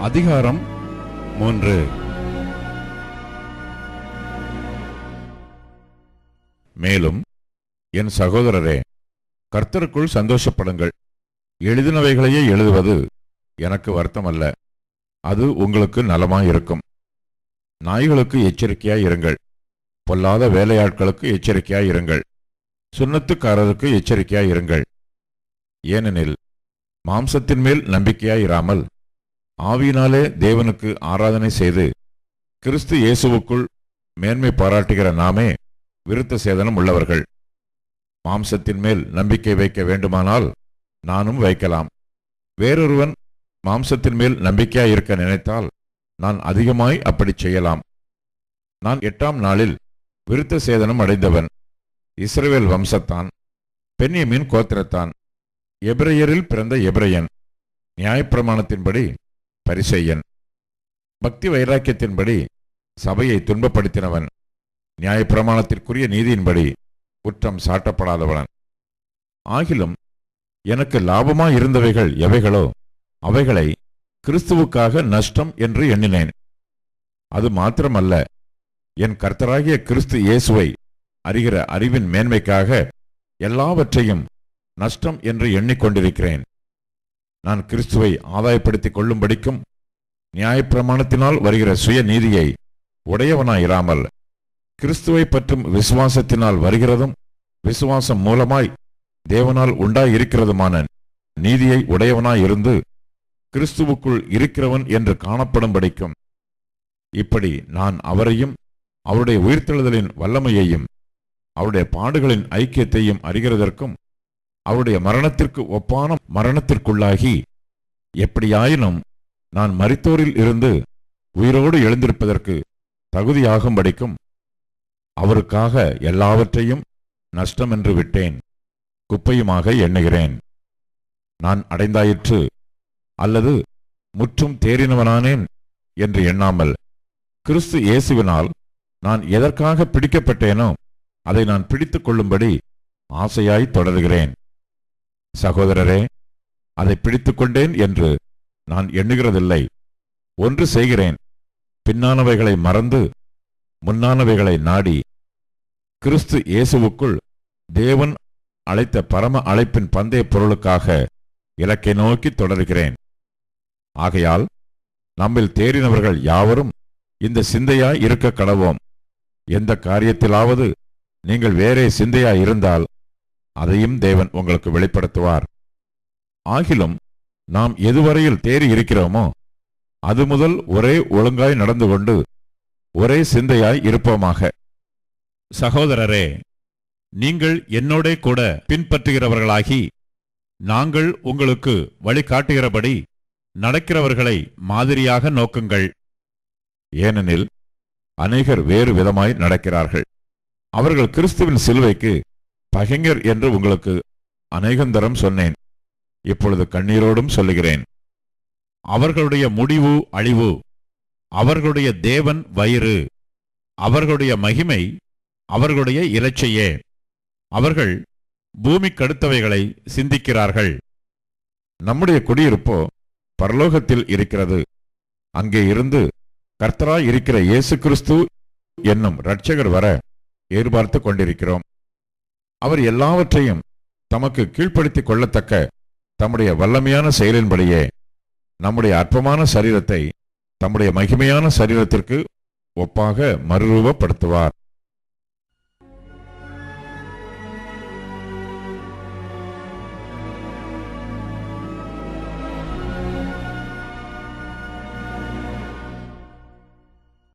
அதிகாரம் 3. மேலும் என் சகோதரரே, கர்த்தருக்குள் சந்தோஷப்படுங்கள். எழுதினவைகளையே எழுதுவது எனக்கு வருத்தமல்ல, அது உங்களுக்கு நலமாயிருக்கும். நாய்களுக்கு எச்சரிக்கையாயிருங்கள், பொல்லாத வேலையாட்களுக்கு எச்சரிக்கையாயிருங்கள், சுன்னத்துக்காரருக்கு எச்சரிக்கையாயிருங்கள். ஏனெனில் மாம்சத்தின் மேல் நம்பிக்கையாயிராமல் ஆவியினாலே தேவனுக்கு ஆராதனை செய்து கிறிஸ்து இயேசுவுக்குள் மேன்மை பாராட்டுகிற நாமே விருத்த சேதனம் உள்ளவர்கள். மாம்சத்தின் மேல் நம்பிக்கை வைக்க வேண்டுமானால் நானும் வைக்கலாம். வேறொருவன் மாம்சத்தின் மேல் நம்பிக்கையாயிருக்க நினைத்தால் நான் அதிகமாய் அப்படி செய்யலாம். நான் 8ஆம் நாளில் விருத்த சேதனம் அடைந்தவன். இஸ்ரவேல் வம்சத்தான், பென்யமீன் கோத்திரத்தான், எபிரெயரில் பிறந்த எபிரெயன், நியாயப்பிரமாணத்தின்படி பரிசேயன், பக்தி வைராக்கியத்தின்படி சபையை துன்பப்படுத்தினவன், நியாயப்பிரமாணத்திற்குரிய நீதியின்படி குற்றம் சாட்டப்படாதவன். ஆகிலும் எனக்கு லாபமாயிருந்தவைகள் எவைகளோ அவைகளை கிறிஸ்துவுக்காக நஷ்டம் என்று எண்ணினேன். அது மாத்திரமல்ல, என் கர்த்தராகிய கிறிஸ்து இயேசுவை அறிகிற அறிவின் மேன்மைக்காக எல்லாவற்றையும் நஷ்டம் என்று எண்ணிக்கொண்டிருக்கிறேன். நான் கிறிஸ்துவை ஆதாயப்படுத்திக் கொள்ளும்படிக்கும் நியாயப்பிரமாணத்தினால் வருகிற சுய நீதியை உடையவனாயிராமல் கிறிஸ்துவை பற்றும் விசுவாசத்தினால் வருகிறதும் விசுவாசம் மூலமாய் தேவனால் உண்டாயிருக்கிறதுமான நீதியை உடையவனாயிருந்து கிறிஸ்துவுக்குள் இருக்கிறவன் என்று காணப்படும்படிக்கும், இப்படி நான் அவரையும் அவருடைய உயிர்த்தெழுதலின் வல்லமையையும் அவருடைய பாடுகளின் ஐக்கியத்தையும் அறிகிறதற்கும் அவருடைய மரணத்திற்கு ஒப்பான மரணத்திற்குள்ளாகி எப்படியாயினும் நான் மரித்தோரில் இருந்து உயிரோடு எழுந்திருப்பதற்கு தகுதியாகும்படிக்கும் அவருக்காக எல்லாவற்றையும் நஷ்டமென்று விட்டேன், குப்பையுமாக எண்ணுகிறேன். நான் அடைந்தாயிற்று அல்லது முற்றும் தேறினவனானேன் என்று எண்ணாமல் கிறிஸ்து இயேசுவினால் நான் எதற்காக பிடிக்கப்பட்டேனோ அதை நான் பிடித்துக் கொள்ளும்படி ஆசையாய் தொடர்கிறேன். சகோதரரே, அதை பிடித்துக் கொண்டேன் என்று நான் எண்ணுகிறதில்லை. ஒன்று செய்கிறேன், பின்னானவைகளை மறந்து முன்னானவைகளை நாடி கிறிஸ்து இயேசுவுக்குள் தேவன் அழைத்த பரம அழைப்பின் பந்தய பொருளுக்காக இலக்கை நோக்கி தொடர்கிறேன். ஆகையால் நம்மில் தேறினவர்கள் யாவரும் இந்த சிந்தையாய் இருக்க கடவோம். எந்த காரியத்திலாவது நீங்கள் வேறே சிந்தையாய் இருந்தால் அதையும் தேவன் உங்களுக்கு வெளிப்படுத்துவார். ஆகிலும் நாம் எதுவரையில் தேறி இருக்கிறோமோ அது முதல் ஒரே ஒழுங்காய் நடந்து கொண்டு ஒரே சிந்தையாய் இருப்போமாக. சகோதரரே, நீங்கள் என்னோடே கூட பின்பற்றுகிறவர்களாகி நாங்கள் உங்களுக்கு வழிகாட்டுகிறபடி நடக்கிறவர்களை மாதிரியாக நோக்குங்கள். ஏனெனில் அநேகர் வேறு விதமாய் நடக்கிறார்கள். அவர்கள் கிறிஸ்துவின் சிலுவைக்கு பகைஞர் என்று உங்களுக்கு அநேகந்தரம் சொன்னேன். இப்பொழுது கண்ணீரோடும் சொல்லுகிறேன். அவர்களுடைய முடிவு அழிவு, அவர்களுடைய தேவன் வயிறு, அவர்களுடைய மகிமை அவர்களுடைய இலச்சையே. அவர்கள் பூமிக்கடுத்தவைகளை சிந்திக்கிறார்கள். நம்முடைய குடியிருப்போ பரலோகத்தில் இருக்கிறது. அங்கே இருந்து கர்த்தராய் இருக்கிற இயேசு கிறிஸ்து என்னும் இரட்சகர் வர எதிர்பார்த்து கொண்டிருக்கிறோம். அவர் எல்லாவற்றையும் தமக்கு கீழ்ப்படுத்திக் கொள்ளத்தக்க தம்முடைய வல்லமையான செயலின்படியே நம்முடைய அற்பமான சரீரத்தை தம்முடைய மகிமையான சரீரத்திற்கு ஒப்பாக மறுரூபப்படுத்துவார்.